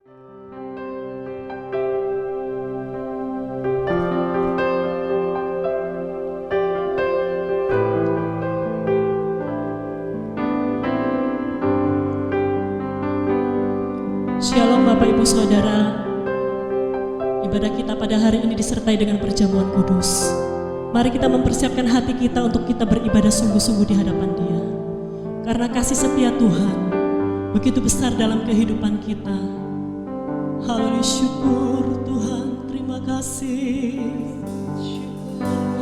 Shalom Bapak Ibu Saudara. Ibadah kita pada hari ini disertai dengan perjamuan kudus. Mari kita mempersiapkan hati kita untuk kita beribadah sungguh-sungguh di hadapan Dia. Karena kasih setia Tuhan begitu besar dalam kehidupan kita. Haleluya, syukur Tuhan, terima kasih.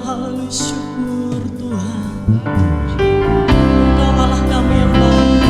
Haleluya, syukur Tuhan. Engkau Allah kami yang baik.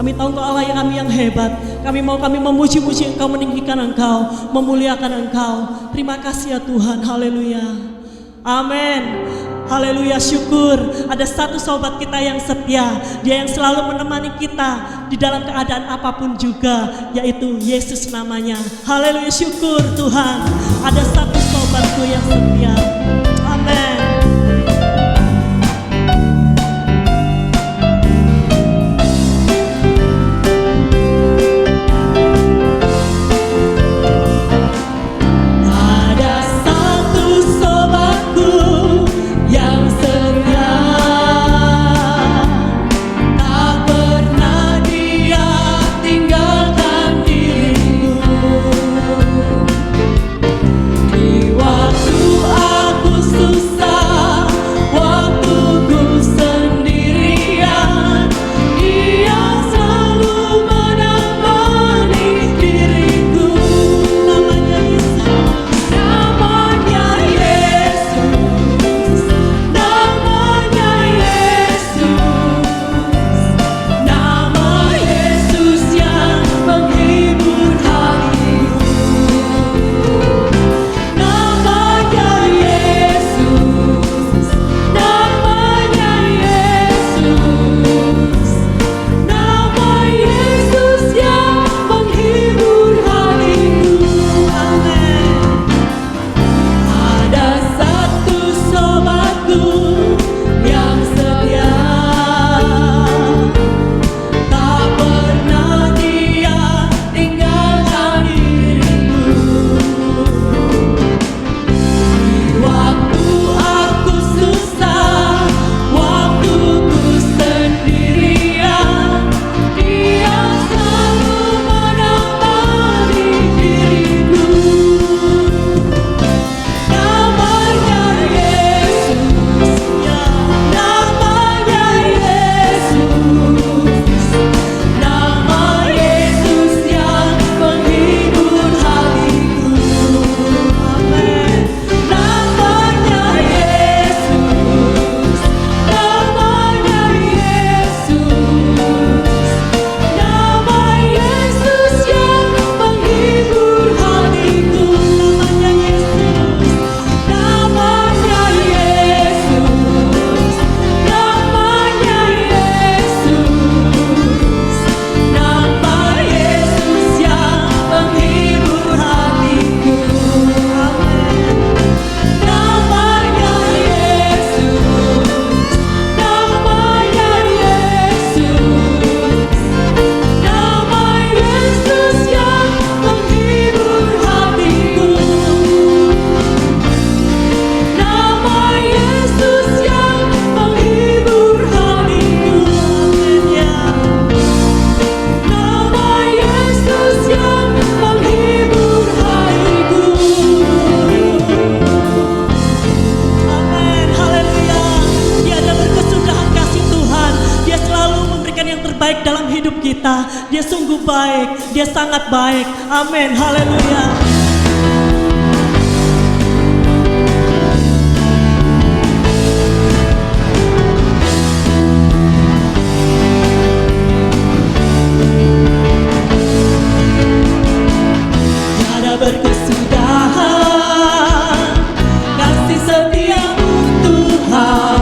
Kami tahu Engkau Allah yang kami yang hebat. Kami memuji-muji Engkau, meninggikan Engkau, memuliakan Engkau. Terima kasih ya Tuhan, haleluya. Amin. Haleluya, syukur ada satu sobat kita yang setia. Dia yang selalu menemani kita di dalam keadaan apapun juga, yaitu Yesus namanya. Haleluya, syukur Tuhan ada satu sobatku yang setia. Amin. Dalam hidup kita, dia sungguh baik, dia sangat baik. Amin, haleluya. Tiada berkesudahan kasih setiamu Tuhan,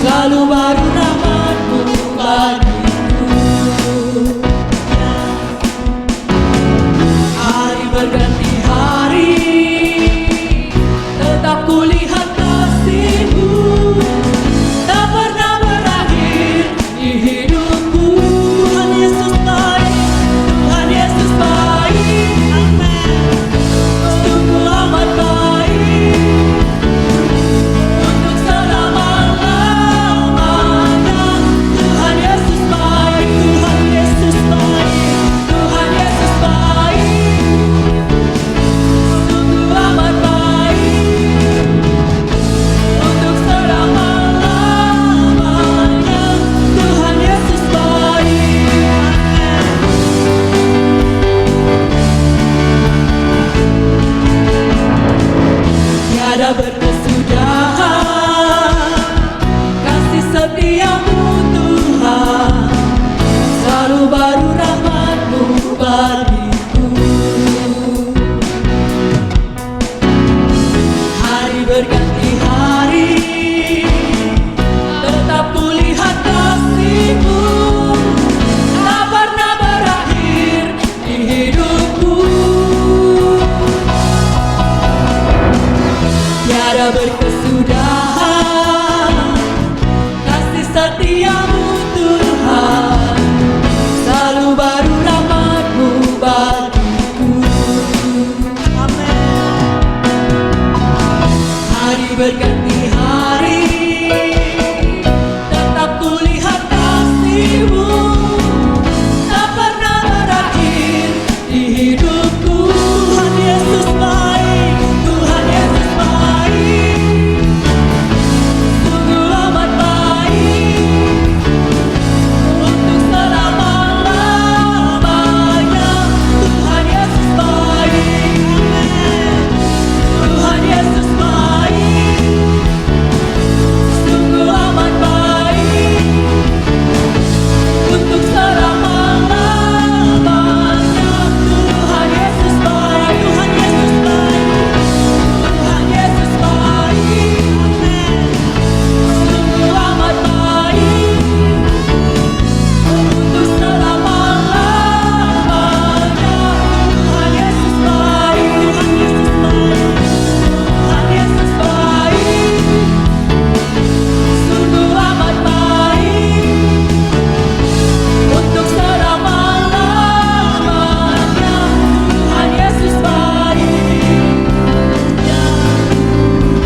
selalu baru rahmat-Mu bagi berganti. baru rahmat-Mu bagiku. Hari berganti hari, tetap kulihat kasih-Mu, tak pernah berakhir di hidupku. Tiada berkesudahan kasih setia-Mu Tuhan, selalu baru rahmat-Mu bagiku. Amin. Hari berganti hari, tetap kulihat kasih-Mu, tak pernah berakhir di hidupku. Tuhan Yesus baik, Tuhan Yesus baik, sungguh amat baik, untuk selama-lamanya. Tuhan Yesus baik, Tuhan Yesus baik, sungguh amat baik, untuk selama-lamanya. Tuhan Yesus baik, Tuhan Yesus baik, Tuhan Yesus baik, sungguh amat baik, untuk selama-lamanya. Tuhan Yesus baik, Tuhan Yesus baik, Tuhan Yesus baik, sungguh amat baik, untuk selama-lamanya. Tuhan Yesus baik, ya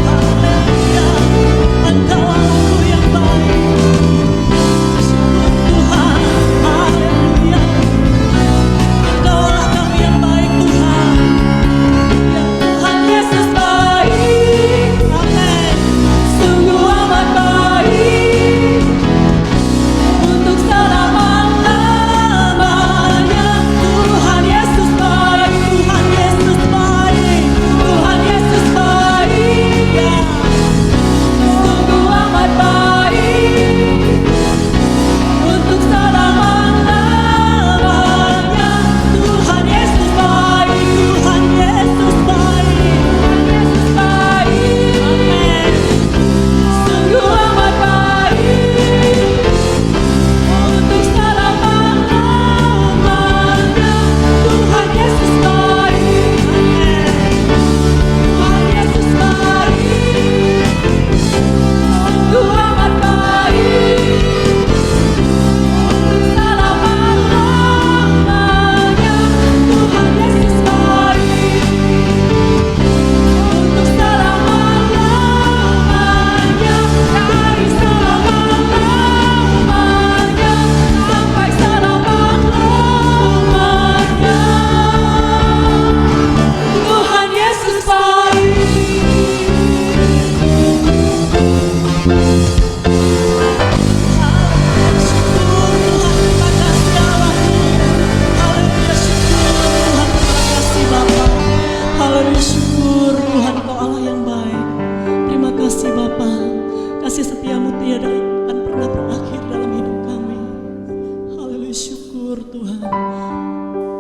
haleluya, Engkau Allah yang baik. Syukur Tuhan, haleluya, Engkau Allah kami yang baik Tuhan. Ya Tuhan Yesus baik, amin, sungguh amat baik, untuk selama-lamanya. Tuhan Yesus baik, Tuhan Yesus baik, Tuhan Yesus baik, ya sungguh amat baik, untuk selama-lamanya. Tuhan Yesus baik, Tuhan Yesus baik, Yesus baik, amin, sungguh amat baik, untuk selama-lamanya. Tuhan Yesus baik, Tuhan Yesus baik, sungguh amat baik, untuk selama-lamanya. Tuhan Yesus baik, untuk selama-lamanya, dari selama-lamanya sampai selama-lamanya. Tuhan Yesus baik. Syukur Tuhan, terima kasih Allahku. Haleluya, syukur Tuhan, terima kasih Bapa. Haleluya, syukur Tuhan, Kau Allah yang baik. Terima kasih Bapa, kasih setia-Mu tiada akan pernah berakhir dalam hidup kami. Haleluya, syukur Tuhan,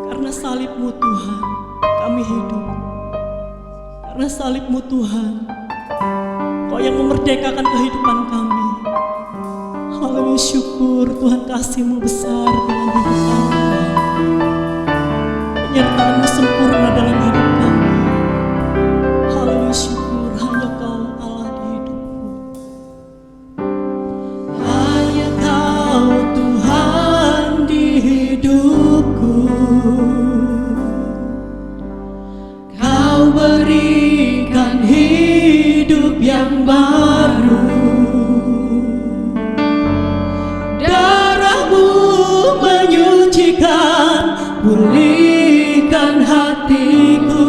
karena salib-Mu Tuhan kami hidup. Karena salib-Mu Tuhan, Kau yang memerdekakan kehidupan kami. Haleluya, syukur Tuhan, kasih-Mu besar dalam hidup kami, penyertaan-Mu sempurna dalam hidup kami. Haleluya, syukur, hanya Kau Allah di hidupku. Hanya Kau Tuhan di hidupku. Kau berikan hidup yang baru. Darah-Mu menyucikan, pulihkan hatiku.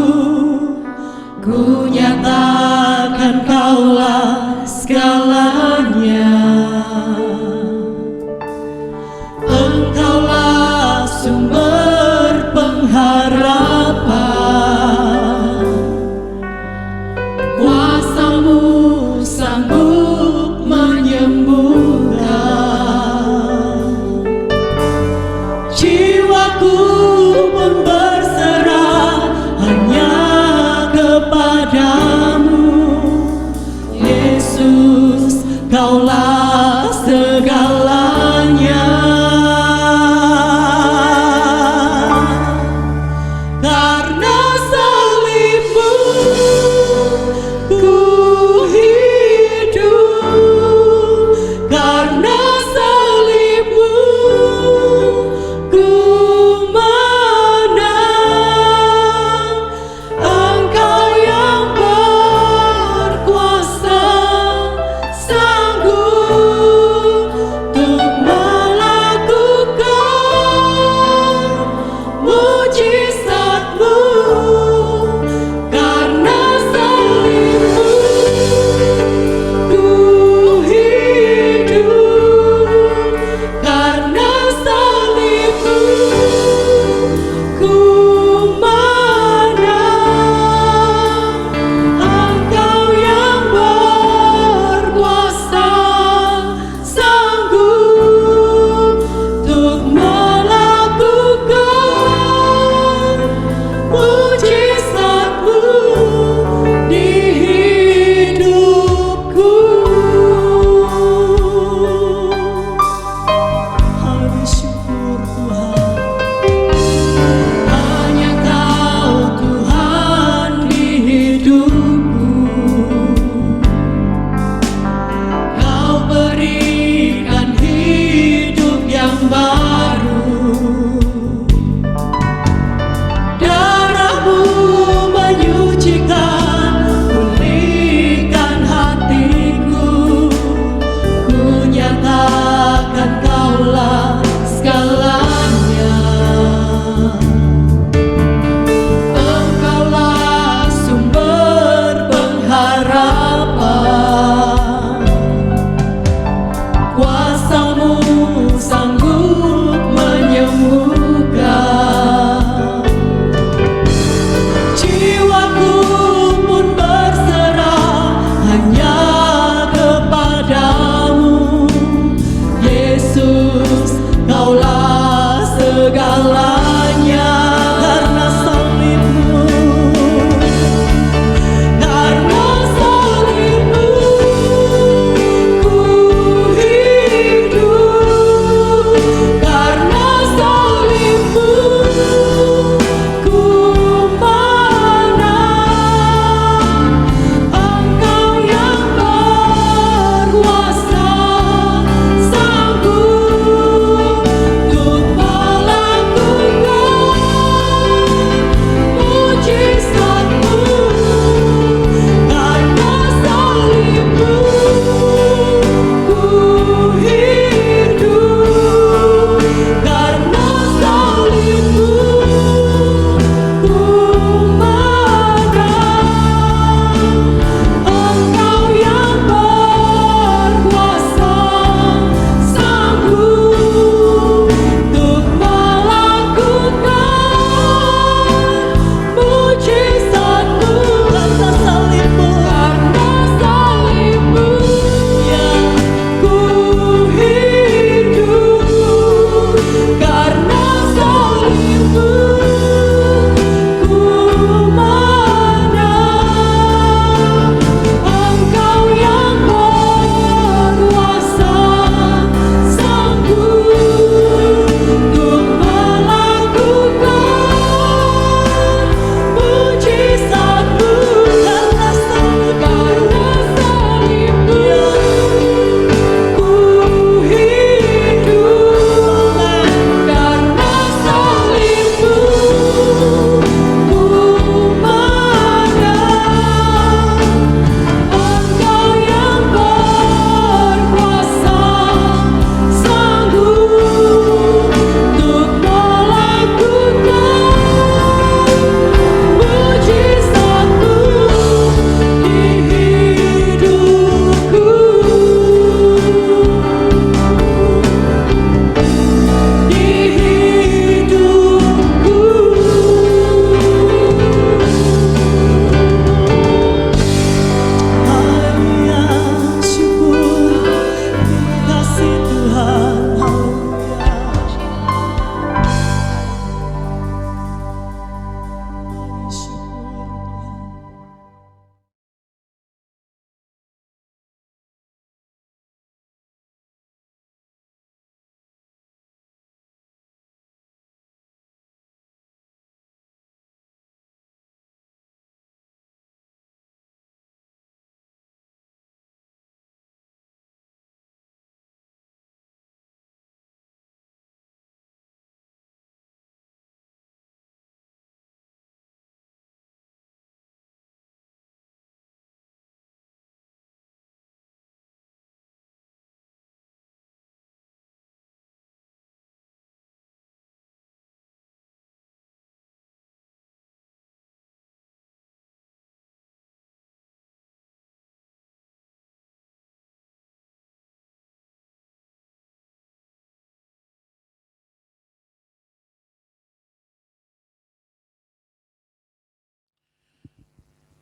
Ku nyatakan Kaulah segalanya. Engkaulah sumber pengharapan. Kuasa-Mu sanggup menyembuhkan.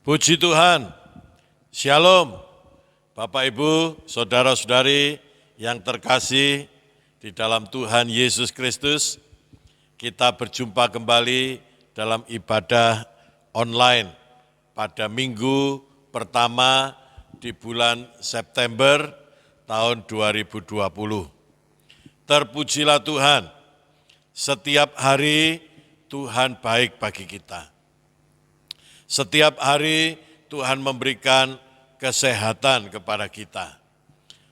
Puji Tuhan, Shalom, Bapak Ibu, Saudara-saudari yang terkasih di dalam Tuhan Yesus Kristus. Kita berjumpa kembali dalam ibadah online pada minggu pertama di bulan September tahun 2020. Terpujilah Tuhan, setiap hari Tuhan baik bagi kita. Setiap hari Tuhan memberikan kesehatan kepada kita.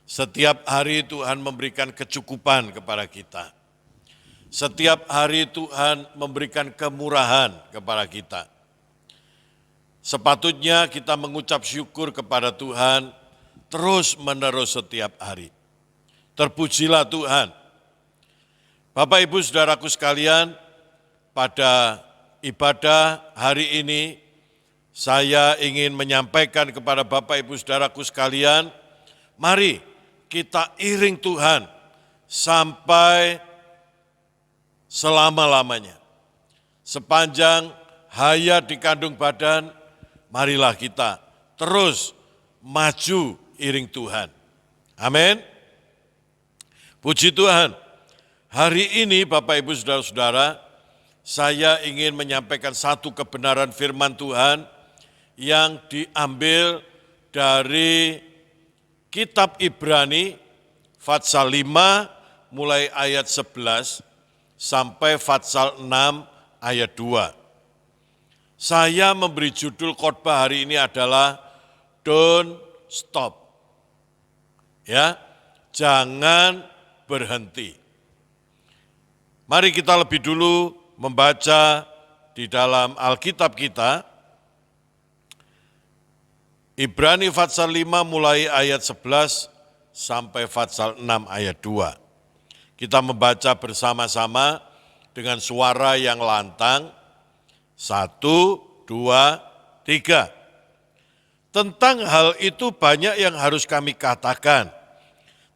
Setiap hari Tuhan memberikan kecukupan kepada kita. Setiap hari Tuhan memberikan kemurahan kepada kita. Sepatutnya kita mengucap syukur kepada Tuhan terus-menerus setiap hari. Terpujilah Tuhan. Bapak Ibu Saudaraku sekalian, pada ibadah hari ini saya ingin menyampaikan kepada Bapak Ibu Saudaraku sekalian, mari kita iring Tuhan sampai selama-lamanya. Sepanjang hayat di kandung badan, marilah kita terus maju iring Tuhan. Amin. Puji Tuhan. Hari ini Bapak Ibu Saudara-saudara, saya ingin menyampaikan satu kebenaran firman Tuhan yang diambil dari kitab Ibrani Fatsal 5 mulai ayat 11 sampai Fatsal 6 ayat 2. Saya memberi judul khotbah hari ini adalah Don't Stop. Ya, jangan berhenti. Mari kita lebih dulu membaca di dalam Alkitab kita. Ibrani Fatsal 5 mulai ayat 11 sampai Fatsal 6 ayat 2. Kita membaca bersama-sama dengan suara yang lantang. 1, 2, 3. Tentang hal itu banyak yang harus kami katakan,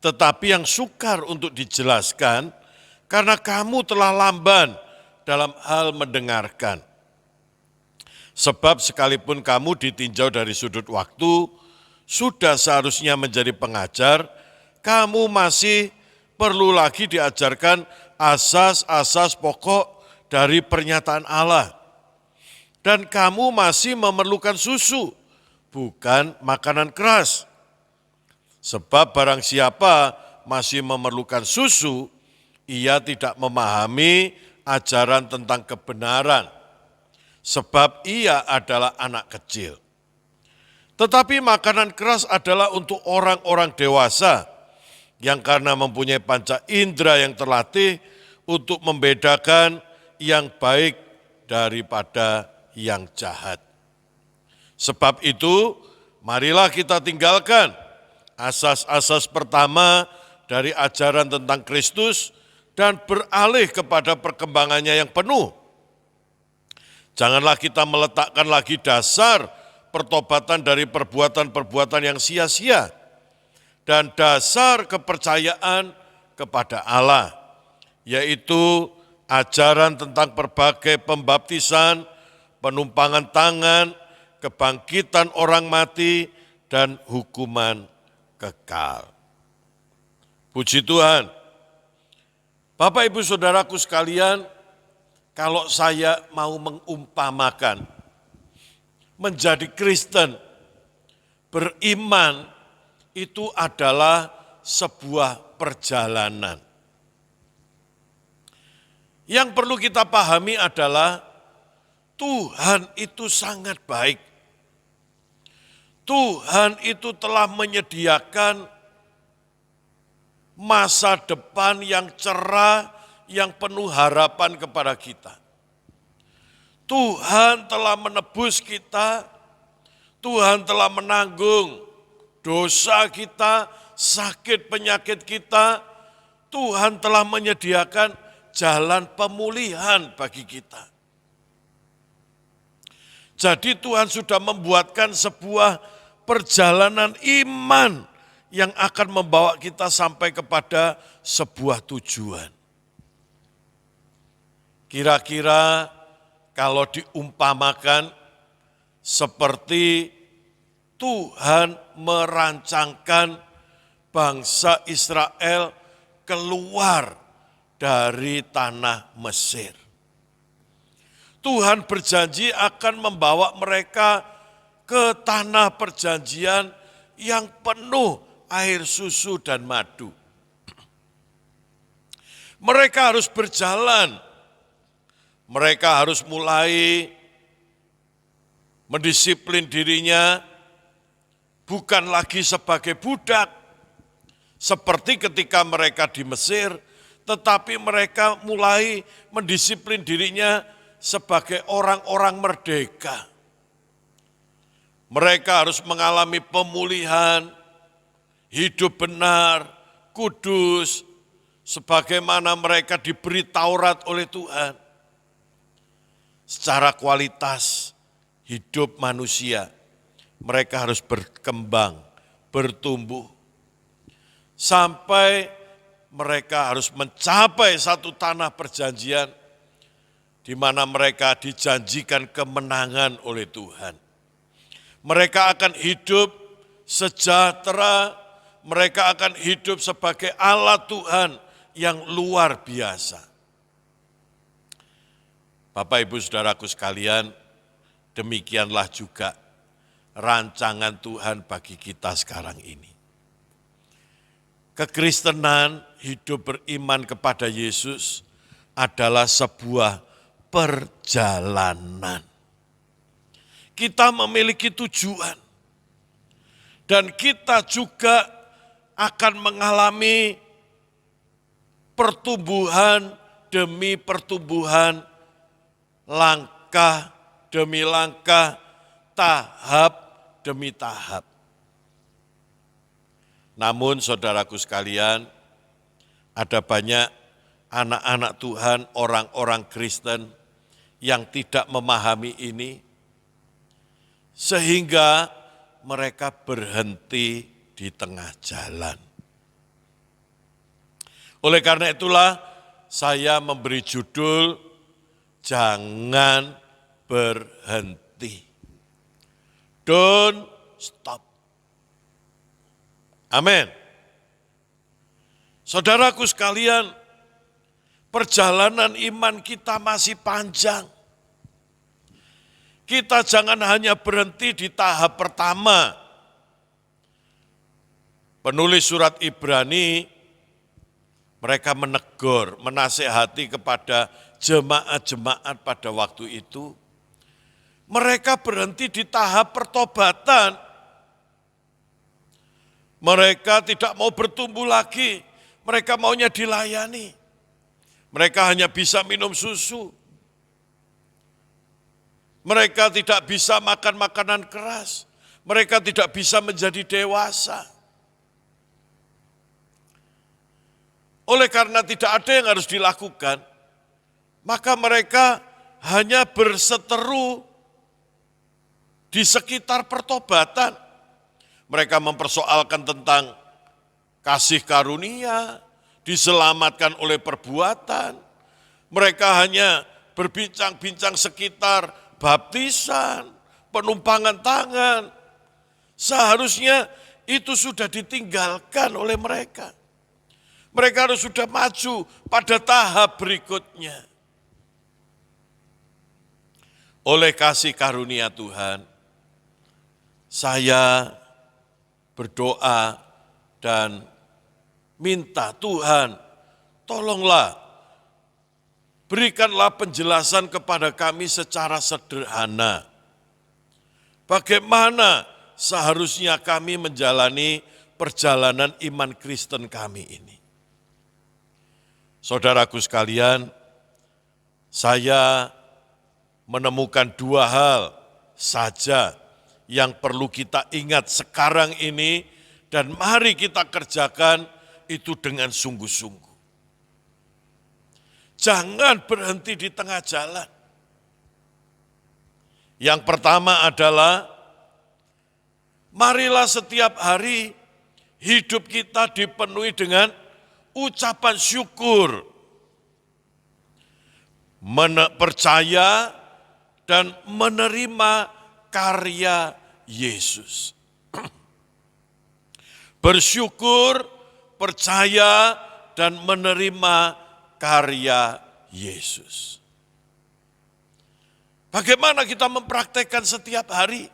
tetapi yang sukar untuk dijelaskan karena kamu telah lamban dalam hal mendengarkan. Sebab sekalipun kamu ditinjau dari sudut waktu, sudah seharusnya menjadi pengajar, kamu masih perlu lagi diajarkan asas-asas pokok dari pernyataan Allah. Dan kamu masih memerlukan susu, bukan makanan keras. Sebab barang siapa masih memerlukan susu, ia tidak memahami ajaran tentang kebenaran, sebab ia adalah anak kecil. Tetapi makanan keras adalah untuk orang-orang dewasa yang karena mempunyai panca indera yang terlatih untuk membedakan yang baik daripada yang jahat. Sebab itu, marilah kita tinggalkan asas-asas pertama dari ajaran tentang Kristus dan beralih kepada perkembangannya yang penuh. Janganlah kita meletakkan lagi dasar pertobatan dari perbuatan-perbuatan yang sia-sia dan dasar kepercayaan kepada Allah, yaitu ajaran tentang berbagai pembaptisan, penumpangan tangan, kebangkitan orang mati, dan hukuman kekal. Puji Tuhan. Bapak Ibu Saudaraku sekalian, kalau saya mau mengumpamakan menjadi Kristen, beriman itu adalah sebuah perjalanan. Yang perlu kita pahami adalah Tuhan itu sangat baik. Tuhan itu telah menyediakan masa depan yang cerah, yang penuh harapan kepada kita. Tuhan telah menebus kita, Tuhan telah menanggung dosa kita, sakit penyakit kita, Tuhan telah menyediakan jalan pemulihan bagi kita. Jadi Tuhan sudah membuatkan sebuah perjalanan iman yang akan membawa kita sampai kepada sebuah tujuan. Kira-kira kalau diumpamakan, seperti Tuhan merancangkan bangsa Israel keluar dari tanah Mesir. Tuhan berjanji akan membawa mereka ke tanah perjanjian yang penuh air susu dan madu. Mereka harus berjalan, mereka harus mulai mendisiplin dirinya, bukan lagi sebagai budak, seperti ketika mereka di Mesir, tetapi mereka mulai mendisiplin dirinya sebagai orang-orang merdeka. Mereka harus mengalami pemulihan, hidup benar, kudus, sebagaimana mereka diberi Taurat oleh Tuhan. Secara kualitas hidup manusia, mereka harus berkembang, bertumbuh, sampai mereka harus mencapai satu tanah perjanjian di mana mereka dijanjikan kemenangan oleh Tuhan. Mereka akan hidup sejahtera, mereka akan hidup sebagai alat Tuhan yang luar biasa. Bapak, Ibu, Saudaraku sekalian, demikianlah juga rancangan Tuhan bagi kita sekarang ini. Kekristenan, hidup beriman kepada Yesus adalah sebuah perjalanan. Kita memiliki tujuan. Dan kita juga akan mengalami pertumbuhan demi pertumbuhan, langkah demi langkah, tahap demi tahap. Namun saudaraku sekalian, ada banyak anak-anak Tuhan, orang-orang Kristen yang tidak memahami ini, sehingga mereka berhenti di tengah jalan. Oleh karena itulah saya memberi judul, jangan berhenti. Don't stop. Amin. Saudaraku sekalian, perjalanan iman kita masih panjang. Kita jangan hanya berhenti di tahap pertama. Penulis surat Ibrani, mereka menegur, menasihati kepada jemaat-jemaat pada waktu itu. Mereka berhenti di tahap pertobatan. Mereka tidak mau bertumbuh lagi, mereka maunya dilayani. Mereka hanya bisa minum susu. Mereka tidak bisa makan makanan keras. Mereka tidak bisa menjadi dewasa. Oleh karena tidak ada yang harus dilakukan, maka mereka hanya berseteru di sekitar pertobatan. Mereka mempersoalkan tentang kasih karunia, diselamatkan oleh perbuatan. Mereka hanya berbincang-bincang sekitar baptisan, penumpangan tangan. Seharusnya itu sudah ditinggalkan oleh mereka. Mereka harus sudah maju pada tahap berikutnya. Oleh kasih karunia Tuhan, saya berdoa dan minta Tuhan, tolonglah berikanlah penjelasan kepada kami secara sederhana. Bagaimana seharusnya kami menjalani perjalanan iman Kristen kami ini. Saudaraku sekalian, saya menemukan dua hal saja yang perlu kita ingat sekarang ini dan mari kita kerjakan itu dengan sungguh-sungguh. Jangan berhenti di tengah jalan. Yang pertama adalah, marilah setiap hari hidup kita dipenuhi dengan ucapan syukur. Percaya dan menerima karya Yesus. Bersyukur, percaya, dan menerima karya Yesus. Bagaimana kita mempraktekkan setiap hari?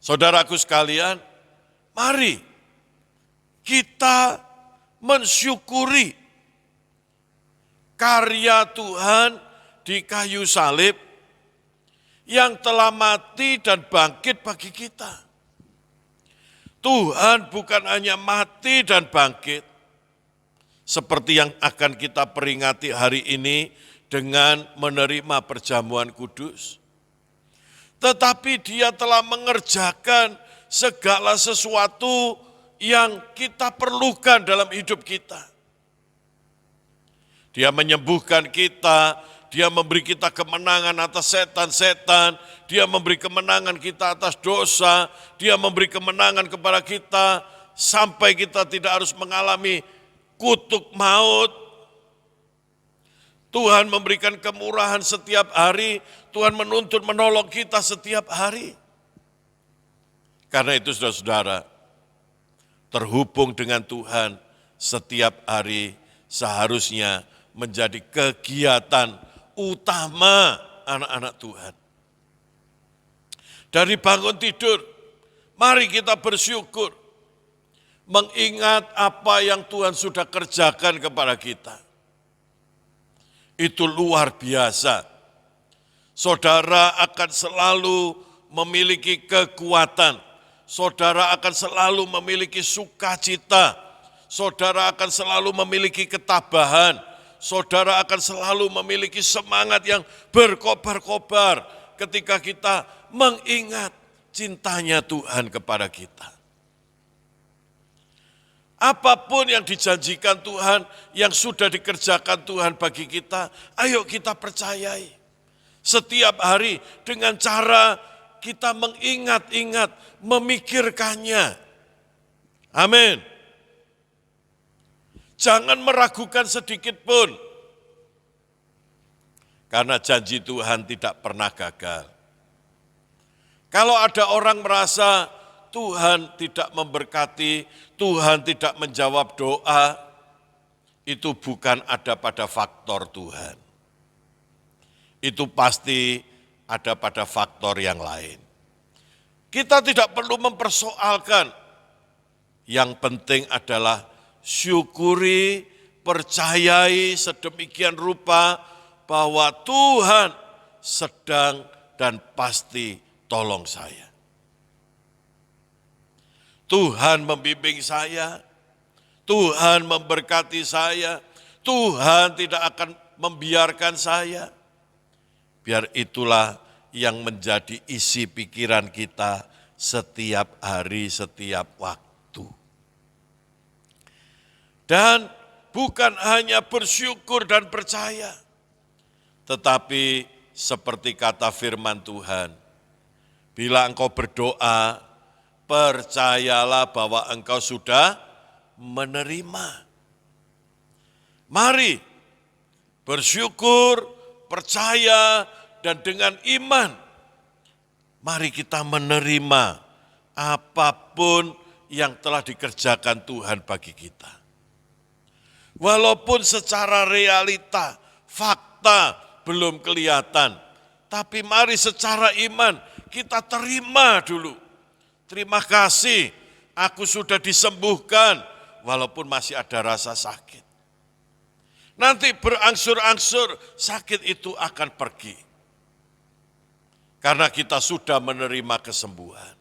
Saudaraku sekalian, mari kita mensyukuri karya Tuhan di kayu salib yang telah mati dan bangkit bagi kita. Tuhan bukan hanya mati dan bangkit, seperti yang akan kita peringati hari ini dengan menerima perjamuan kudus. Tetapi Dia telah mengerjakan segala sesuatu yang kita perlukan dalam hidup kita. Dia menyembuhkan kita, Dia memberi kita kemenangan atas setan-setan, Dia memberi kemenangan kita atas dosa, Dia memberi kemenangan kepada kita sampai kita tidak harus mengalami kutuk maut. Tuhan memberikan kemurahan setiap hari, Tuhan menuntut menolong kita setiap hari. Karena itu saudara-saudara, terhubung dengan Tuhan setiap hari seharusnya menjadi kegiatan utama anak-anak Tuhan. Dari bangun tidur, mari kita bersyukur, mengingat apa yang Tuhan sudah kerjakan kepada kita. Itu luar biasa. Saudara akan selalu memiliki kekuatan, saudara akan selalu memiliki sukacita, saudara akan selalu memiliki ketabahan, saudara akan selalu memiliki semangat yang berkobar-kobar ketika kita mengingat cintanya Tuhan kepada kita. Apapun yang dijanjikan Tuhan, yang sudah dikerjakan Tuhan bagi kita, ayo kita percayai. Setiap hari dengan cara kita mengingat-ingat, memikirkannya. Amin. Jangan meragukan sedikit pun. Karena janji Tuhan tidak pernah gagal. Kalau ada orang merasa Tuhan tidak memberkati, Tuhan tidak menjawab doa, itu bukan ada pada faktor Tuhan. Itu pasti ada pada faktor yang lain. Kita tidak perlu mempersoalkan. Yang penting adalah syukuri, percayai sedemikian rupa bahwa Tuhan sedang dan pasti tolong saya. Tuhan membimbing saya, Tuhan memberkati saya, Tuhan tidak akan membiarkan saya. Biar itulah yang menjadi isi pikiran kita setiap hari, setiap waktu. Dan bukan hanya bersyukur dan percaya, tetapi seperti kata firman Tuhan, bila engkau berdoa, percayalah bahwa engkau sudah menerima. Mari bersyukur, percaya, dan dengan iman, mari kita menerima apapun yang telah dikerjakan Tuhan bagi kita. Walaupun secara realita, fakta belum kelihatan, tapi mari secara iman kita terima dulu. Terima kasih, aku sudah disembuhkan, walaupun masih ada rasa sakit. Nanti berangsur-angsur sakit itu akan pergi. Karena kita sudah menerima kesembuhan.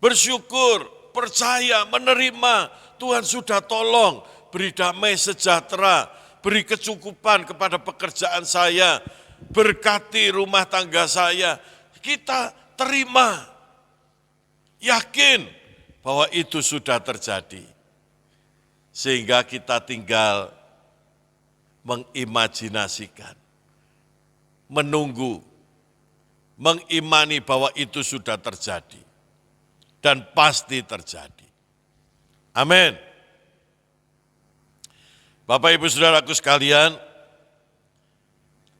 Bersyukur, percaya, menerima, Tuhan sudah tolong, beri damai sejahtera, beri kecukupan kepada pekerjaan saya, berkati rumah tangga saya. Kita terima, yakin bahwa itu sudah terjadi. Sehingga kita tinggal mengimajinasikan, menunggu, mengimani bahwa itu sudah terjadi. Dan pasti terjadi. Amin. Bapak Ibu Saudaraku sekalian,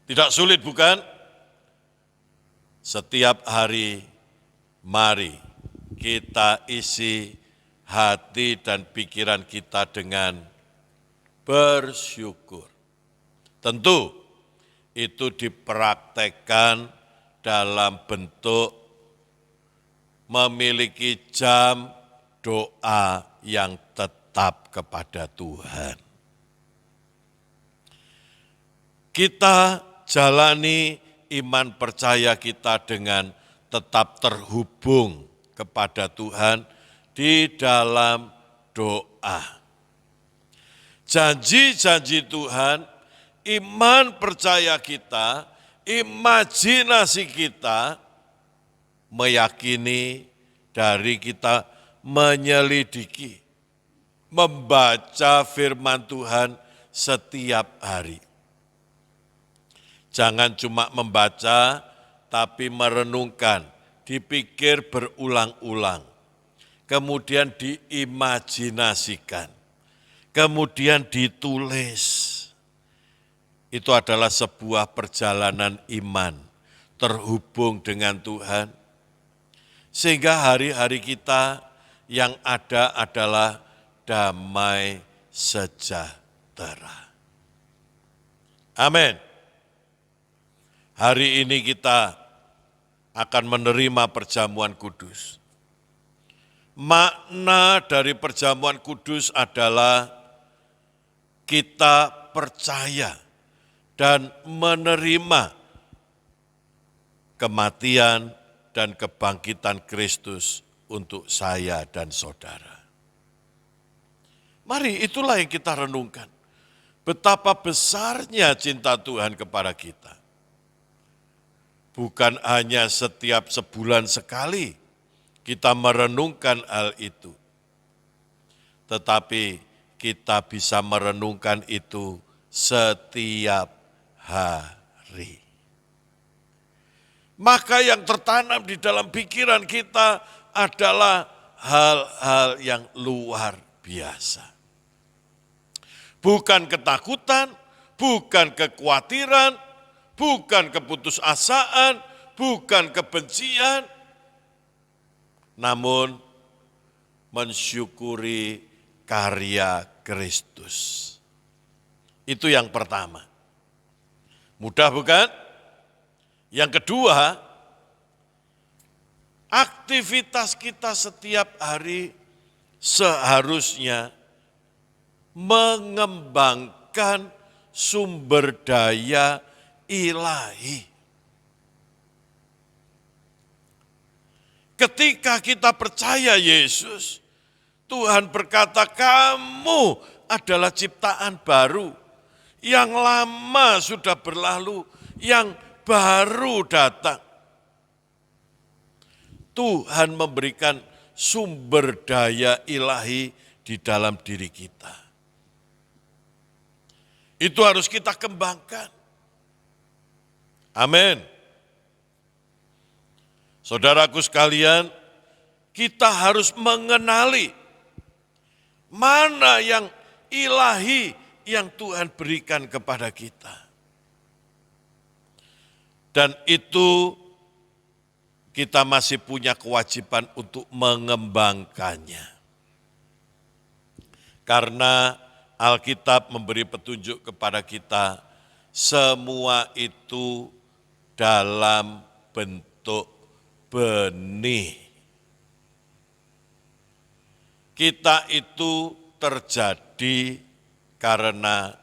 Tidak sulit bukan? Setiap hari mari kita isi hati dan pikiran kita dengan bersyukur. Tentu itu dipraktekkan dalam bentuk memiliki jam doa yang tetap kepada Tuhan. Kita jalani iman percaya kita dengan tetap terhubung kepada Tuhan di dalam doa. Janji-janji Tuhan, iman percaya kita, imajinasi kita, meyakini dari kita menyelidiki, membaca firman Tuhan setiap hari. Jangan cuma membaca, tapi merenungkan, dipikir berulang-ulang, kemudian diimajinasikan, kemudian ditulis. Itu adalah sebuah perjalanan iman, terhubung dengan Tuhan, sehingga hari-hari kita yang ada adalah damai sejahtera. Amin. Hari ini kita akan menerima perjamuan kudus. Makna dari perjamuan kudus adalah kita percaya dan menerima kematian dan kebangkitan Kristus untuk saya dan saudara. Mari itulah yang kita renungkan. Betapa besarnya cinta Tuhan kepada kita. Bukan hanya setiap sebulan sekali kita merenungkan hal itu, tetapi kita bisa merenungkan itu setiap hari. Maka yang tertanam di dalam pikiran kita adalah hal-hal yang luar biasa. Bukan ketakutan, bukan kekhawatiran, bukan keputusasaan, bukan kebencian, namun mensyukuri karya Kristus. Itu yang pertama. Mudah bukan? Yang kedua, aktivitas kita setiap hari seharusnya mengembangkan sumber daya ilahi. Ketika kita percaya Yesus, Tuhan berkata, kamu adalah ciptaan baru. Yang lama sudah berlalu, yang baru datang. Tuhan memberikan sumber daya ilahi di dalam diri kita. Itu harus kita kembangkan. Amin. Saudaraku sekalian, kita harus mengenali mana yang ilahi yang Tuhan berikan kepada kita. Dan itu kita masih punya kewajiban untuk mengembangkannya. Karena Alkitab memberi petunjuk kepada kita, semua itu dalam bentuk benih. Kita itu terjadi karena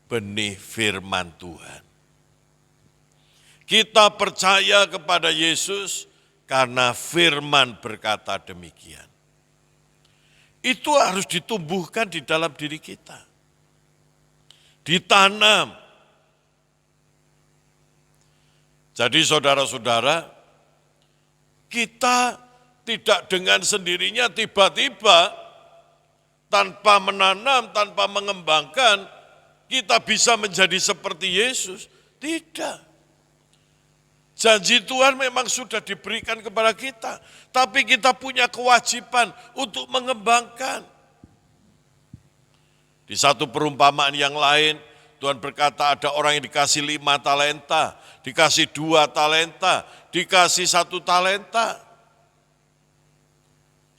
benih firman Tuhan. Kita percaya kepada Yesus karena firman berkata demikian. Itu harus ditumbuhkan di dalam diri kita. Ditanam. Jadi saudara-saudara, kita tidak dengan sendirinya tiba-tiba tanpa menanam, tanpa mengembangkan, kita bisa menjadi seperti Yesus. Tidak. Janji Tuhan memang sudah diberikan kepada kita, tapi kita punya kewajiban untuk mengembangkan. Di satu perumpamaan yang lain, Tuhan berkata ada orang yang dikasih 5 talenta, dikasih 2 talenta, dikasih 1 talenta.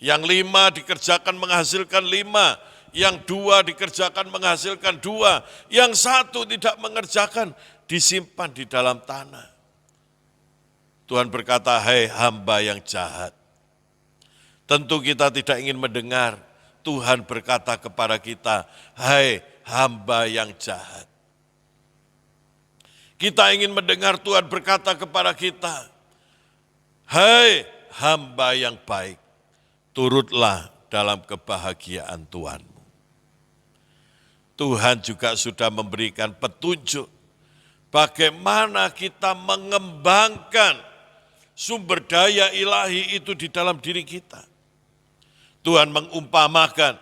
Yang 5 dikerjakan menghasilkan 5, yang 2 dikerjakan menghasilkan 2, yang 1 tidak mengerjakan, disimpan di dalam tanah. Tuhan berkata, hai hamba yang jahat. Tentu kita tidak ingin mendengar Tuhan berkata kepada kita, hai hamba yang jahat. Kita ingin mendengar Tuhan berkata kepada kita, hai hamba yang baik, turutlah dalam kebahagiaan Tuhanmu. Tuhan juga sudah memberikan petunjuk bagaimana kita mengembangkan sumber daya ilahi itu di dalam diri kita. Tuhan mengumpamakan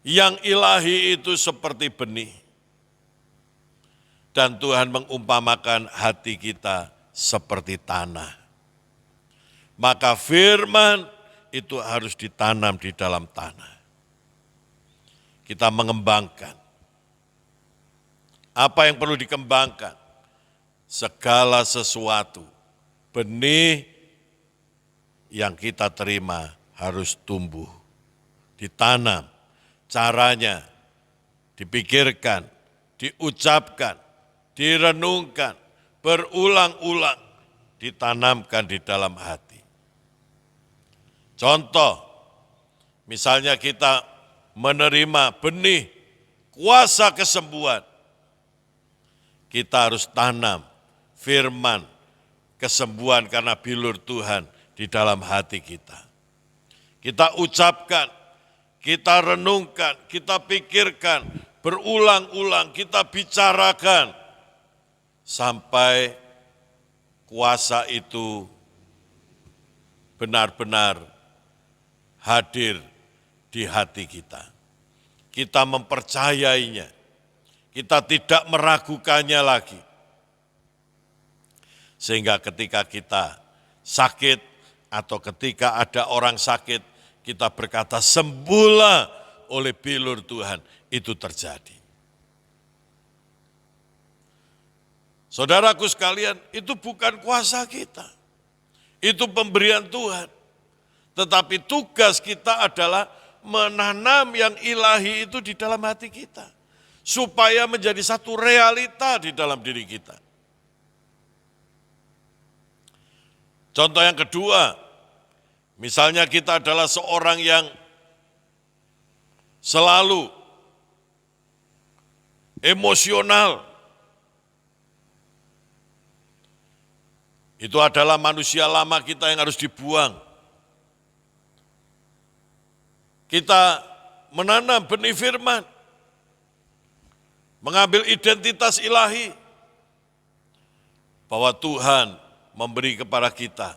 yang ilahi itu seperti benih. Dan Tuhan mengumpamakan hati kita seperti tanah. Maka firman itu harus ditanam di dalam tanah. Kita mengembangkan. Apa yang perlu dikembangkan? Segala sesuatu, benih yang kita terima harus tumbuh, ditanam, caranya dipikirkan, diucapkan, direnungkan, berulang-ulang, ditanamkan di dalam hati. Contoh, misalnya kita menerima benih kuasa kesembuhan, kita harus tanam firman kesembuhan karena bilur Tuhan di dalam hati kita. Kita ucapkan, kita renungkan, kita pikirkan, berulang-ulang, kita bicarakan, sampai kuasa itu benar-benar hadir di hati kita. Kita mempercayainya, kita tidak meragukannya lagi. Sehingga ketika kita sakit atau ketika ada orang sakit, kita berkata sembuhlah oleh bilur Tuhan, itu terjadi. Saudaraku sekalian, itu bukan kuasa kita, itu pemberian Tuhan. Tetapi tugas kita adalah menanam yang ilahi itu di dalam hati kita, supaya menjadi satu realita di dalam diri kita. Contoh yang kedua, misalnya kita adalah seorang yang selalu emosional. Itu adalah manusia lama kita yang harus dibuang. Kita menanam benih firman, mengambil identitas ilahi, bahwa Tuhan memberi kepada kita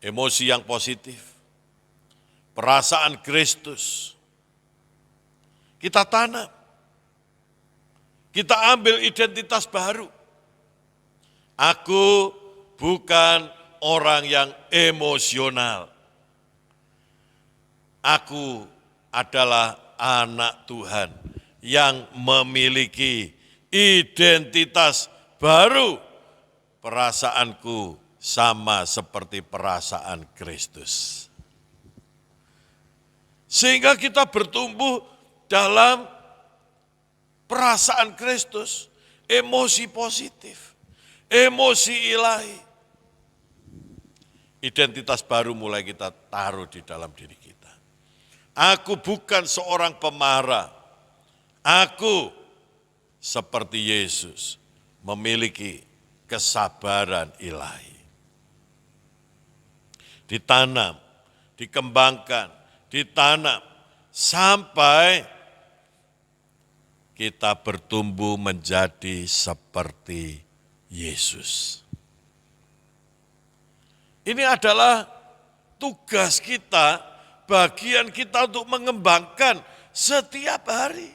emosi yang positif, perasaan Kristus. Kita tanam, kita ambil identitas baru. Aku bukan orang yang emosional. Aku adalah anak Tuhan yang memiliki identitas baru. Perasaanku sama seperti perasaan Kristus. Sehingga kita bertumbuh dalam perasaan Kristus, emosi positif, emosi ilahi. Identitas baru mulai kita taruh di dalam diri kita. Aku bukan seorang pemarah, aku seperti Yesus memiliki kesabaran ilahi. Ditanam, dikembangkan, ditanam, sampai kita bertumbuh menjadi seperti Yesus. Ini adalah tugas kita, bagian kita untuk mengembangkan setiap hari.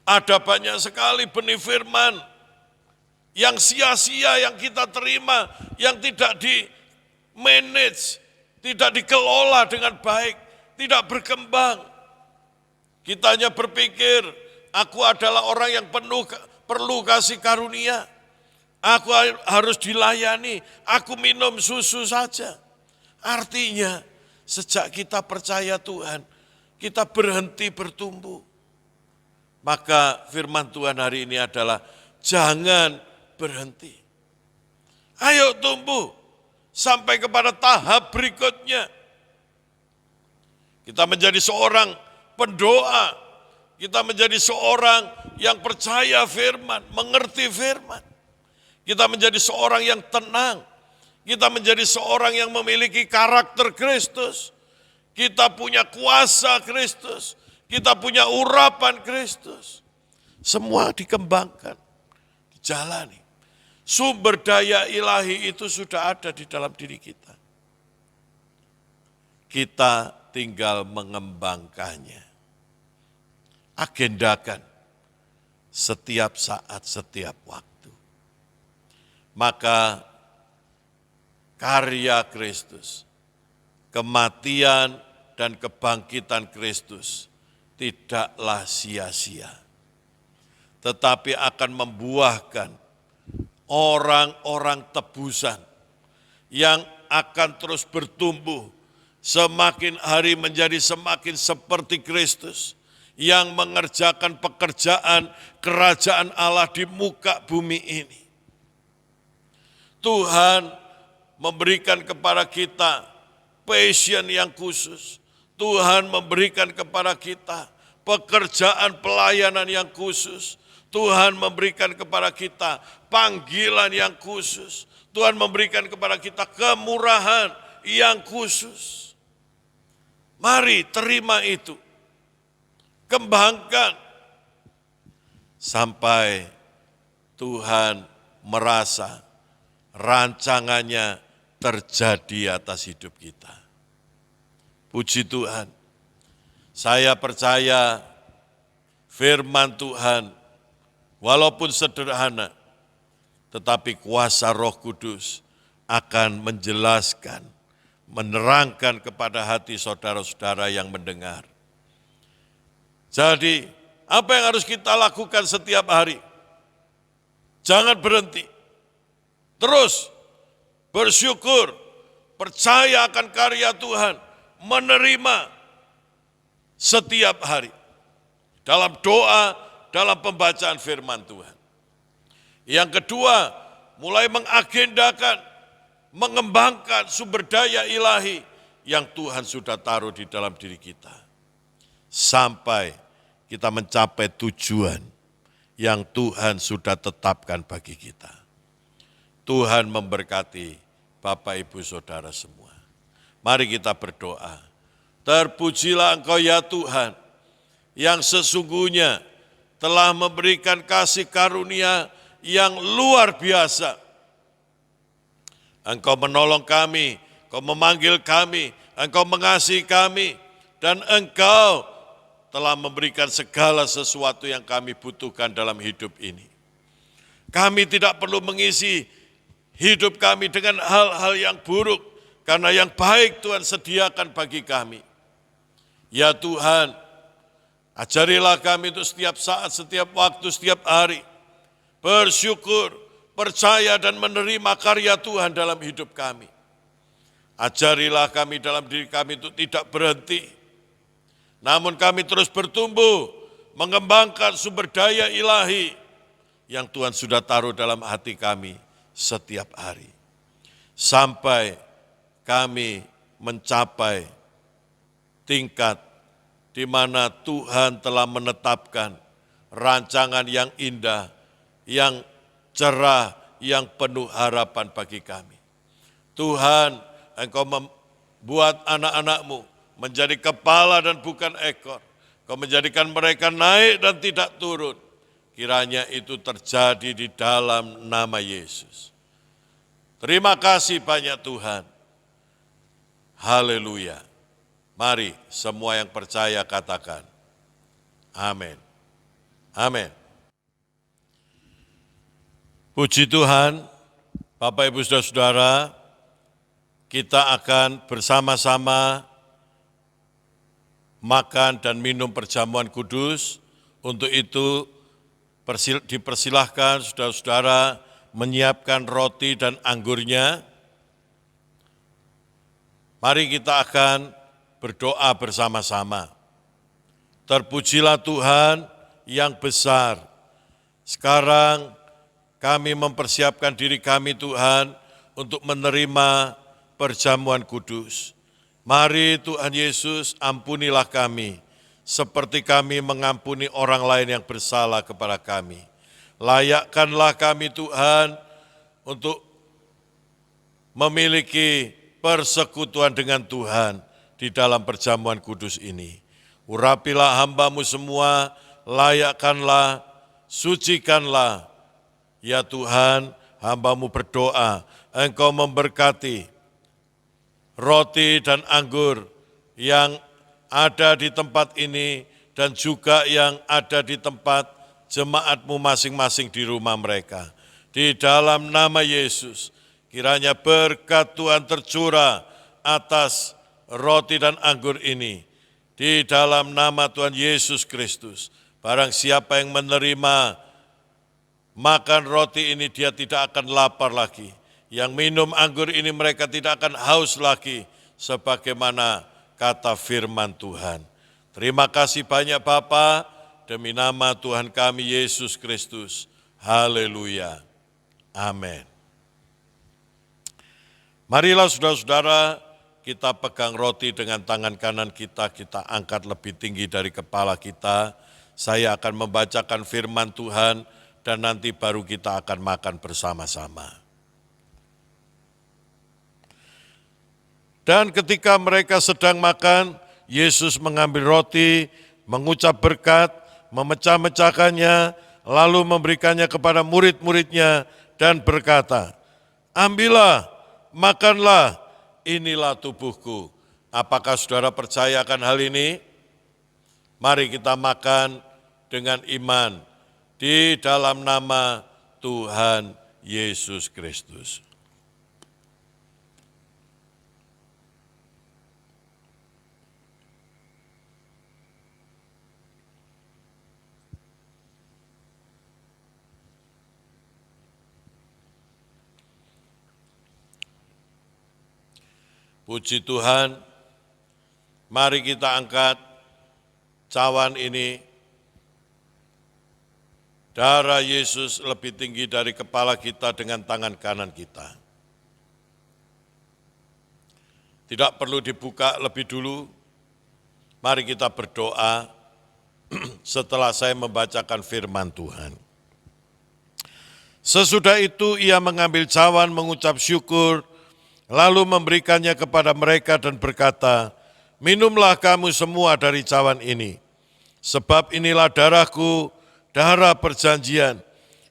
Ada banyak sekali benih firman yang sia-sia yang kita terima, yang tidak di-manage, tidak dikelola dengan baik, tidak berkembang. Kita hanya berpikir, aku adalah orang yang perlu kasih karunia. Aku harus dilayani, aku minum susu saja. Artinya, sejak kita percaya Tuhan, kita berhenti bertumbuh. Maka firman Tuhan hari ini adalah, jangan berhenti. Ayo tumbuh, sampai kepada tahap berikutnya. Kita menjadi seorang pendoa, kita menjadi seorang yang percaya firman, mengerti firman. Kita menjadi seorang yang tenang, kita menjadi seorang yang memiliki karakter Kristus. Kita punya kuasa Kristus, kita punya urapan Kristus. Semua dikembangkan, dijalani. Sumber daya ilahi itu sudah ada di dalam diri kita. Kita tinggal mengembangkannya. Agendakan setiap saat, setiap waktu. Maka karya Kristus, kematian dan kebangkitan Kristus tidaklah sia-sia, tetapi akan membuahkan orang-orang tebusan yang akan terus bertumbuh, semakin hari menjadi semakin seperti Kristus, yang mengerjakan pekerjaan kerajaan Allah di muka bumi ini. Tuhan memberikan kepada kita passion yang khusus. Tuhan memberikan kepada kita pekerjaan pelayanan yang khusus. Tuhan memberikan kepada kita panggilan yang khusus. Tuhan memberikan kepada kita kemurahan yang khusus. Mari terima itu. Kembangkan. Sampai Tuhan merasa rancangannya terjadi atas hidup kita. Puji Tuhan, saya percaya firman Tuhan walaupun sederhana, tetapi kuasa Roh Kudus akan menjelaskan, menerangkan kepada hati saudara-saudara yang mendengar. Jadi, apa yang harus kita lakukan setiap hari? Jangan berhenti. Terus bersyukur, percaya akan karya Tuhan, menerima setiap hari. Dalam doa, dalam pembacaan firman Tuhan. Yang kedua, mulai mengagendakan, mengembangkan sumber daya ilahi yang Tuhan sudah taruh di dalam diri kita. Sampai kita mencapai tujuan yang Tuhan sudah tetapkan bagi kita. Tuhan memberkati Bapak, Ibu, Saudara semua. Mari kita berdoa. Terpujilah Engkau ya Tuhan, yang sesungguhnya telah memberikan kasih karunia yang luar biasa. Engkau menolong kami, Engkau memanggil kami, Engkau mengasihi kami, dan Engkau telah memberikan segala sesuatu yang kami butuhkan dalam hidup ini. Kami tidak perlu mengisi hidup kami dengan hal-hal yang buruk, karena yang baik Tuhan sediakan bagi kami. Ya Tuhan, ajarilah kami untuk setiap saat, setiap waktu, setiap hari, bersyukur, percaya dan menerima karya Tuhan dalam hidup kami. Ajarilah kami dalam diri kami untuk tidak berhenti, namun kami terus bertumbuh, mengembangkan sumber daya ilahi yang Tuhan sudah taruh dalam hati kami setiap hari. Sampai kami mencapai tingkat di mana Tuhan telah menetapkan rancangan yang indah, yang cerah, yang penuh harapan bagi kami. Tuhan, Engkau membuat anak-anak-Mu menjadi kepala dan bukan ekor. Engkau menjadikan mereka naik dan tidak turun. Kiranya itu terjadi di dalam nama Yesus. Terima kasih banyak Tuhan. Haleluya. Mari semua yang percaya katakan, amin. Amin. Puji Tuhan, Bapak Ibu Saudara, kita akan bersama-sama makan dan minum perjamuan kudus. Untuk itu dipersilahkan saudara-saudara menyiapkan roti dan anggurnya. Mari kita akan berdoa bersama-sama. Terpujilah Tuhan yang besar. Sekarang kami mempersiapkan diri kami Tuhan untuk menerima perjamuan kudus. Mari Tuhan Yesus ampunilah kami, seperti kami mengampuni orang lain yang bersalah kepada kami. Layakkanlah kami Tuhan untuk memiliki persekutuan dengan Tuhan di dalam perjamuan kudus ini. Urapilah hamba-Mu semua, layakkanlah, sucikanlah. Ya Tuhan, hamba-Mu berdoa, Engkau memberkati roti dan anggur yang ada di tempat ini dan juga yang ada di tempat jemaat-Mu masing-masing di rumah mereka. Di dalam nama Yesus, kiranya berkat Tuhan tercurah atas roti dan anggur ini. Di dalam nama Tuhan Yesus Kristus, barang siapa yang menerima makan roti ini, dia tidak akan lapar lagi. Yang minum anggur ini, mereka tidak akan haus lagi, sebagaimana kata firman Tuhan. Terima kasih banyak Bapa, demi nama Tuhan kami Yesus Kristus. Haleluya. Amin. Marilah saudara-saudara, kita pegang roti dengan tangan kanan kita angkat lebih tinggi dari kepala kita. Saya akan membacakan firman Tuhan dan nanti baru kita akan makan bersama-sama. Dan ketika mereka sedang makan, Yesus mengambil roti, mengucap berkat, memecah-mecahkannya, lalu memberikannya kepada murid-muridnya dan berkata, "Ambillah, makanlah, inilah tubuhku." Apakah saudara percaya akan hal ini? Mari kita makan dengan iman di dalam nama Tuhan Yesus Kristus. Puji Tuhan, mari kita angkat cawan ini. Darah Yesus lebih tinggi dari kepala kita dengan tangan kanan kita. Tidak perlu dibuka lebih dulu, mari kita berdoa setelah saya membacakan firman Tuhan. Sesudah itu ia mengambil cawan, mengucap syukur, lalu memberikannya kepada mereka dan berkata, "Minumlah kamu semua dari cawan ini, sebab inilah darahku, darah perjanjian,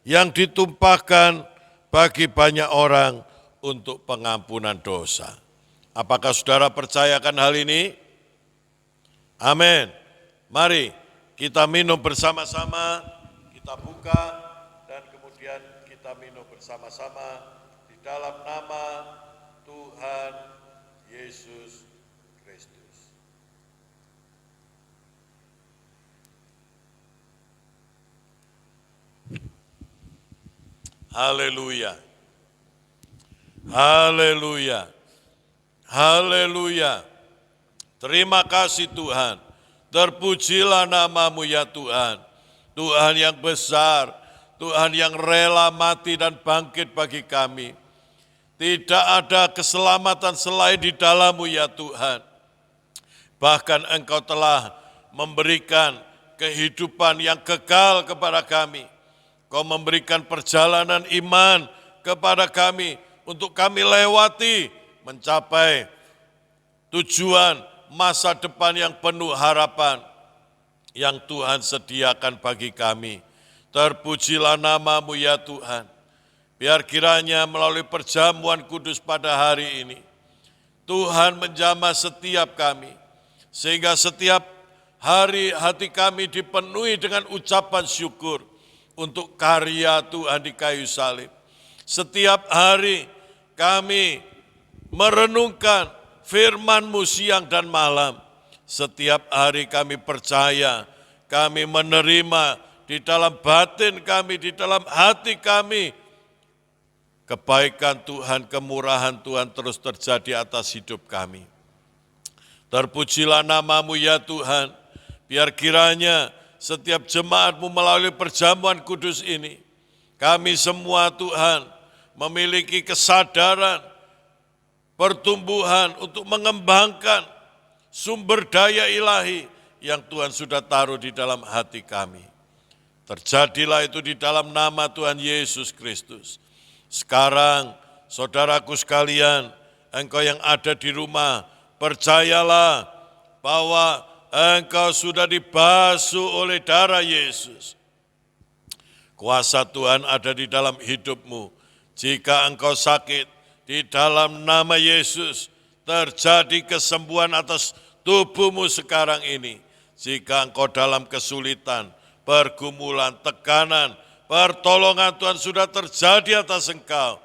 yang ditumpahkan bagi banyak orang untuk pengampunan dosa." Apakah saudara percayakan hal ini? Amin. Mari kita minum bersama-sama, kita buka, dan kemudian kita minum bersama-sama di dalam nama Tuhan Yesus Kristus. Haleluya. Haleluya. Haleluya. Terima kasih Tuhan. Terpujilah nama-Mu ya Tuhan. Tuhan yang besar, Tuhan yang rela mati dan bangkit bagi kami. Tidak ada keselamatan selain di dalam-Mu ya Tuhan. Bahkan Engkau telah memberikan kehidupan yang kekal kepada kami. Kau memberikan perjalanan iman kepada kami untuk kami lewati mencapai tujuan masa depan yang penuh harapan yang Tuhan sediakan bagi kami. Terpujilah nama-Mu ya Tuhan. Biar kiranya melalui perjamuan kudus pada hari ini, Tuhan menjamah setiap kami, sehingga setiap hari hati kami dipenuhi dengan ucapan syukur untuk karya Tuhan di kayu salib. Setiap hari kami merenungkan firman-Mu siang dan malam, setiap hari kami percaya, kami menerima di dalam batin kami, di dalam hati kami, kebaikan Tuhan, kemurahan Tuhan terus terjadi atas hidup kami. Terpujilah nama-Mu ya Tuhan, biar kiranya setiap jemaat-Mu melalui perjamuan kudus ini, kami semua Tuhan memiliki kesadaran, pertumbuhan untuk mengembangkan sumber daya ilahi yang Tuhan sudah taruh di dalam hati kami. Terjadilah itu di dalam nama Tuhan Yesus Kristus. Sekarang, saudaraku sekalian, engkau yang ada di rumah, percayalah bahwa engkau sudah dibasuh oleh darah Yesus. Kuasa Tuhan ada di dalam hidupmu. Jika engkau sakit, di dalam nama Yesus terjadi kesembuhan atas tubuhmu sekarang ini. Jika engkau dalam kesulitan, pergumulan, tekanan, pertolongan Tuhan sudah terjadi atas engkau.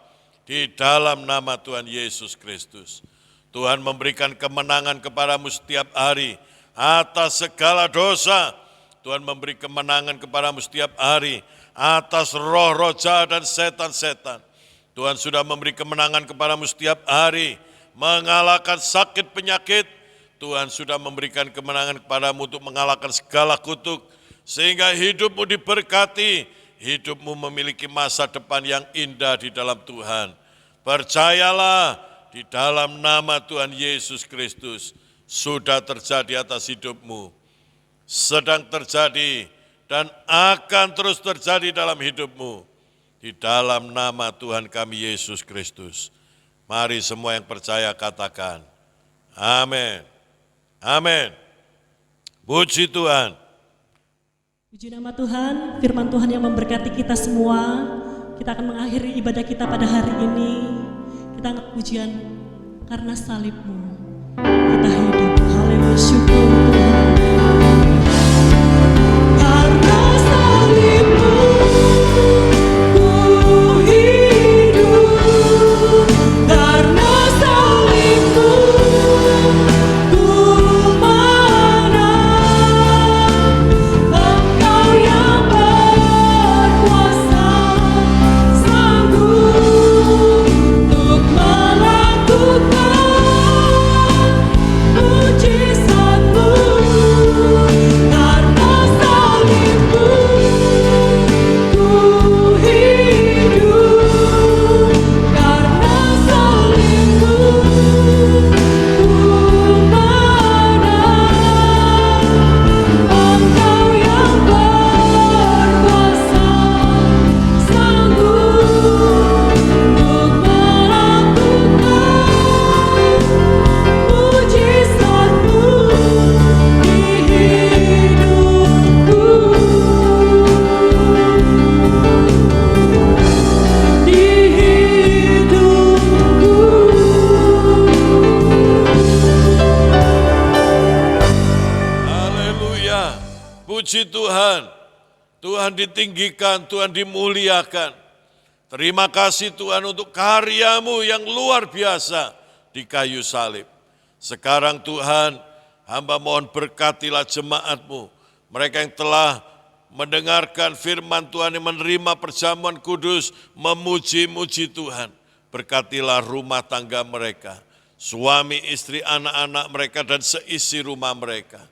Di dalam nama Tuhan Yesus Kristus. Tuhan memberikan kemenangan kepadamu setiap hari atas segala dosa. Tuhan memberi kemenangan kepadamu setiap hari atas roh-roh jahat dan setan-setan. Tuhan sudah memberi kemenangan kepadamu setiap hari mengalahkan sakit penyakit. Tuhan sudah memberikan kemenangan kepadamu untuk mengalahkan segala kutuk, sehingga hidupmu diberkati, hidupmu memiliki masa depan yang indah di dalam Tuhan. Percayalah, di dalam nama Tuhan Yesus Kristus sudah terjadi atas hidupmu, sedang terjadi dan akan terus terjadi dalam hidupmu. Di dalam nama Tuhan kami Yesus Kristus. Mari semua yang percaya katakan, amin. Amin. Puji Tuhan. Puji nama Tuhan, firman Tuhan yang memberkati kita semua. Kita akan mengakhiri ibadah kita pada hari ini. Kita angkat pujian karena salib-Mu kita hidup. Haleluya, syukur Tuhan. Karena salib-Mu ku hidup. Karena salib-Mu ku menang. Engkau yang berkuasa, sanggup untuk melakukan mujizat-Mu. Karena salib-Mu ku hidup. Karena salib-Mu ku menang. Engkau yang berkuasa, sanggup untuk melakukan mujizat-Mu di hidupku. Di hidupku. Haleluya. Puji Tuhan. Tuhan ditinggikan, Tuhan dimuliakan. Terima kasih Tuhan untuk karya-Mu yang luar biasa di kayu salib. Sekarang Tuhan, hamba mohon berkatilah jemaat-Mu. Mereka yang telah mendengarkan firman Tuhan, yang menerima perjamuan kudus, memuji-muji Tuhan. Berkatilah rumah tangga mereka, suami, istri, anak-anak mereka, dan seisi rumah mereka.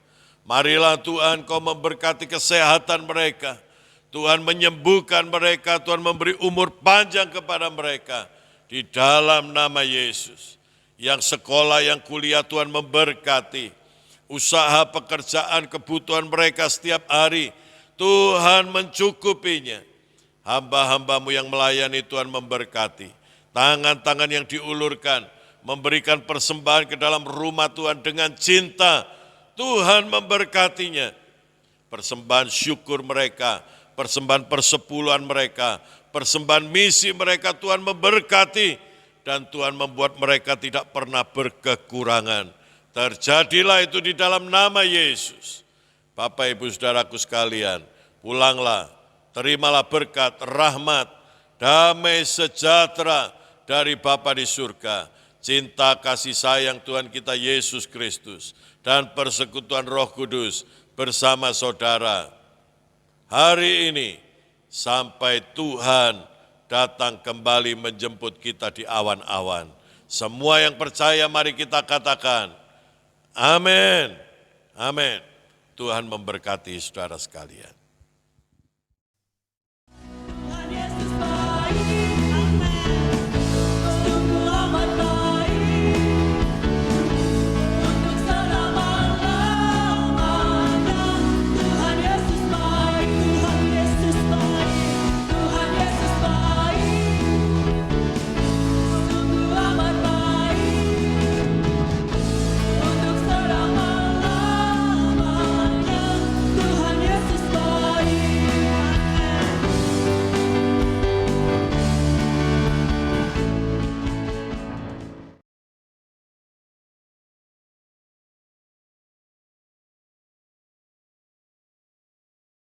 Marilah Tuhan Kau memberkati kesehatan mereka. Tuhan menyembuhkan mereka, Tuhan memberi umur panjang kepada mereka. Di dalam nama Yesus. Yang sekolah, yang kuliah Tuhan memberkati. Usaha, pekerjaan, kebutuhan mereka setiap hari, Tuhan mencukupinya. Hamba-hamba-Mu yang melayani Tuhan memberkati. Tangan-tangan yang diulurkan, memberikan persembahan ke dalam rumah Tuhan dengan cinta, Tuhan memberkatinya. Persembahan syukur mereka, persembahan persepuluhan mereka, persembahan misi mereka Tuhan memberkati. Dan Tuhan membuat mereka tidak pernah berkekurangan. Terjadilah itu di dalam nama Yesus. Bapak Ibu Saudaraku sekalian, pulanglah, terimalah berkat, rahmat, damai sejahtera dari Bapa di surga. Cinta kasih sayang Tuhan kita Yesus Kristus dan persekutuan Roh Kudus bersama saudara hari ini sampai Tuhan datang kembali menjemput kita di awan-awan. Semua yang percaya mari kita katakan, amin. Amin. Tuhan memberkati saudara sekalian.